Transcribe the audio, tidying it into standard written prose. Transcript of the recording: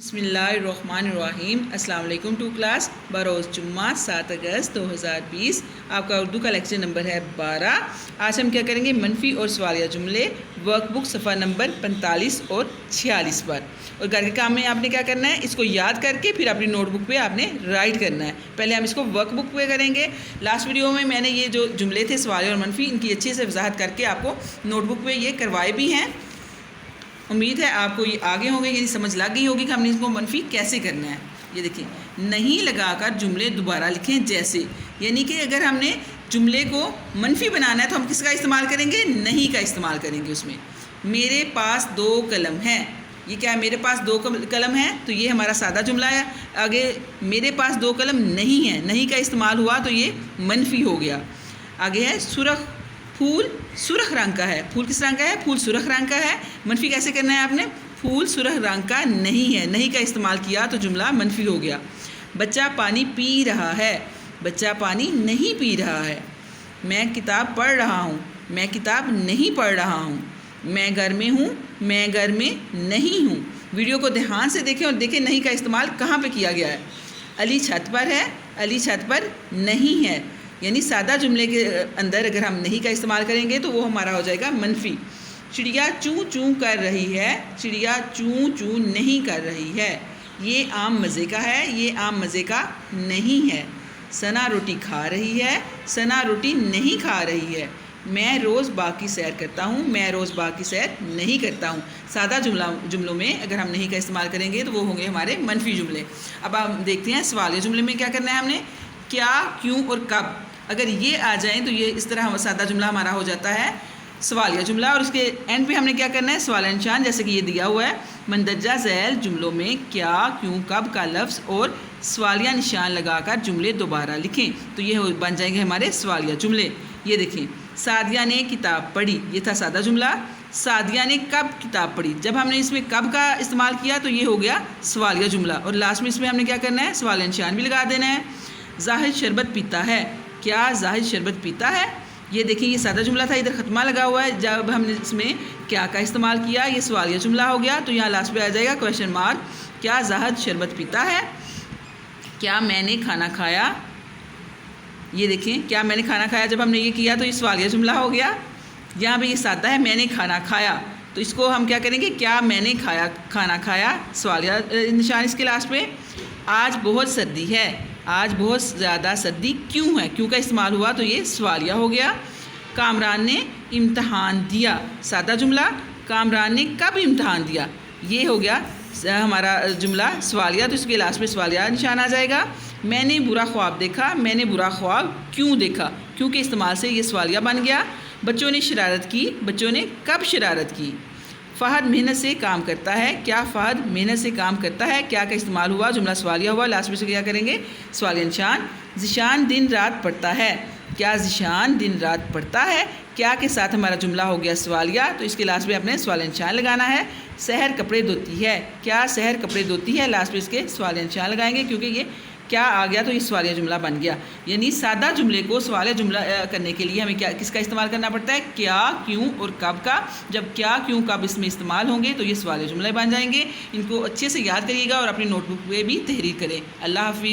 بسم اللہ الرحمن الرحیم۔ السلام علیکم ٹو کلاس۔ بروز جمعہ 7 اگست 2020 آپ کا اردو کا لیکچر نمبر ہے 12۔ آج ہم کیا کریں گے؟ منفی اور سوالیہ جملے، ورک بک صفحہ نمبر 45 اور 46 پر۔ اور گھر کے کام میں آپ نے کیا کرنا ہے؟ اس کو یاد کر کے پھر اپنی نوٹ بک پہ آپ نے رائٹ کرنا ہے۔ پہلے ہم اس کو ورک بک پہ کریں گے۔ لاسٹ ویڈیو میں نے یہ جو جملے تھے سوالیہ اور منفی، ان کی اچھے سے وضاحت کر کے آپ کو نوٹ بک پہ یہ کروائے بھی ہیں۔ امید ہے آپ کو یہ آگے ہوں گے، یعنی سمجھ لگ گئی ہوگی کہ ہم نے اس کو منفی کیسے کرنا ہے۔ یہ دیکھیں، نہیں لگا کر جملے دوبارہ لکھیں جیسے، یعنی کہ اگر ہم نے جملے کو منفی بنانا ہے تو ہم کس کا استعمال کریں گے؟ نہیں کا استعمال کریں گے۔ اس میں میرے پاس 2 قلم ہیں، یہ کیا ہے؟ میرے پاس 2 قلم ہیں، تو یہ ہمارا سادہ جملہ ہے۔ آگے میرے پاس 2 قلم نہیں ہیں، نہیں کا استعمال ہوا تو یہ منفی ہو گیا۔ آگے ہے سرخ پھول سرخ رنگ کا ہے۔ پھول کس رنگ کا ہے؟ پھول سرخ رنگ کا ہے۔ منفی کیسے کرنا ہے آپ نے؟ پھول سرخ رنگ کا نہیں ہے، نہیں کا استعمال کیا تو جملہ منفی ہو گیا۔ بچہ پانی پی رہا ہے، بچہ پانی نہیں پی رہا ہے۔ میں کتاب پڑھ رہا ہوں، میں کتاب نہیں پڑھ رہا ہوں۔ میں گھر میں ہوں، میں گھر میں نہیں ہوں۔ ویڈیو کو دھیان سے دیکھیں اور دیکھیں نہیں کا استعمال کہاں پہ کیا گیا ہے۔ علی چھت پر ہے، علی چھت پر نہیں ہے، یعنی سادہ جملے کے اندر اگر ہم نہیں کا استعمال کریں گے تو وہ ہمارا ہو جائے گا منفی۔ چڑیا چوں چوں کر رہی ہے، چڑیا چوں چوں نہیں کر رہی ہے۔ یہ آم مزے کا ہے، یہ آم مزے کا نہیں ہے۔ ثنا روٹی کھا رہی ہے، ثنا روٹی نہیں کھا رہی ہے۔ میں روز باغ کی سیر کرتا ہوں، میں روز باغ کی سیر نہیں کرتا ہوں۔ سادہ جملوں میں اگر ہم نہیں کا استعمال کریں گے تو وہ ہوں گے ہمارے منفی جملے۔ اب آپ دیکھتے ہیں سوالیہ جملے میں کیا کرنا ہے ہم نے؟ کیا، کیوں اور کب، اگر یہ آ جائیں تو یہ اس طرح سادہ جملہ ہمارا ہو جاتا ہے سوالیہ جملہ۔ اور اس کے اینڈ پہ ہم نے کیا کرنا ہے؟ سوال نشان، جیسے کہ یہ دیا ہوا ہے۔ مندرجہ ذیل جملوں میں کیا، کیوں، کب کا لفظ اور سوالیہ نشان لگا کر جملے دوبارہ لکھیں، تو یہ بن جائیں گے ہمارے سوالیہ جملے۔ یہ دیکھیں، سعدیہ نے کتاب پڑھی، یہ تھا سادہ جملہ۔ سعدیہ نے کب کتاب پڑھی، جب ہم نے اس میں کب کا استعمال کیا تو یہ ہو گیا سوالیہ جملہ۔ اور لاسٹ میں اس میں ہم نے کیا کرنا ہے؟ سوالیہ نشان بھی لگا دینا ہے۔ زاہد شربت پیتا ہے، کیا زاہد شربت پیتا ہے؟ یہ دیکھیں، یہ سادہ جملہ تھا، ادھر ختمہ لگا ہوا ہے۔ جب ہم نے اس میں کیا کا استعمال کیا یہ سوالیہ جملہ ہو گیا، تو یہاں لاسٹ پہ آ جائے گا کویشچن مارک۔ کیا زاہد شربت پیتا ہے؟ کیا میں نے کھانا کھایا؟ یہ دیکھیں، کیا میں نے کھانا کھایا، جب ہم نے یہ کیا تو یہ سوالیہ جملہ ہو گیا۔ یہاں پہ یہ سادہ ہے، میں نے کھانا کھایا، تو اس کو ہم کیا کریں گے؟ کیا میں نے کھانا کھایا، سوالیہ نشان اس کے لاسٹ پہ۔ آج بہت سردی ہے، آج بہت زیادہ سردی کیوں ہے، کیوں کا استعمال ہوا تو یہ سوالیہ ہو گیا۔ کامران نے امتحان دیا، سادہ جملہ۔ کامران نے کب امتحان دیا، یہ ہو گیا ہمارا جملہ سوالیہ، تو اس کے لاسٹ میں سوالیہ نشان آ جائے گا۔ میں نے برا خواب دیکھا، میں نے برا خواب کیوں دیکھا، کیوں کے استعمال سے یہ سوالیہ بن گیا۔ بچوں نے شرارت کی، بچوں نے کب شرارت کی۔ فہد محنت سے کام کرتا ہے، کیا فہد محنت سے کام کرتا ہے، کیا کا استعمال ہوا، جملہ سوالیہ ہوا۔ لاسٹ میں سے کیا کریں گے؟ سوالیہ نشان۔ ذیشان دن رات پڑھتا ہے، کیا ذیشان دن رات پڑھتا ہے، کیا کے ساتھ ہمارا جملہ ہو گیا سوالیہ، تو اس کے لاسٹ میں اپنے سوالیہ نشان لگانا ہے۔ سحر کپڑے دھوتی ہے، کیا سحر کپڑے دھوتی ہے، لاسٹ میں اس کے سوالیہ نشان لگائیں گے، کیونکہ یہ کیا آ گیا تو یہ سوالیہ جملہ بن گیا۔ یعنی سادہ جملے کو سوالیہ جملہ کرنے کے لیے ہمیں کس کا استعمال کرنا پڑتا ہے؟ کیا، کیوں اور کب کا۔ جب کیا، کیوں، کب اس میں استعمال ہوں گے تو یہ سوالیہ جملے بن جائیں گے۔ ان کو اچھے سے یاد کریے گا اور اپنی نوٹ بک پہ بھی تحریر کریں۔ اللہ حافظ۔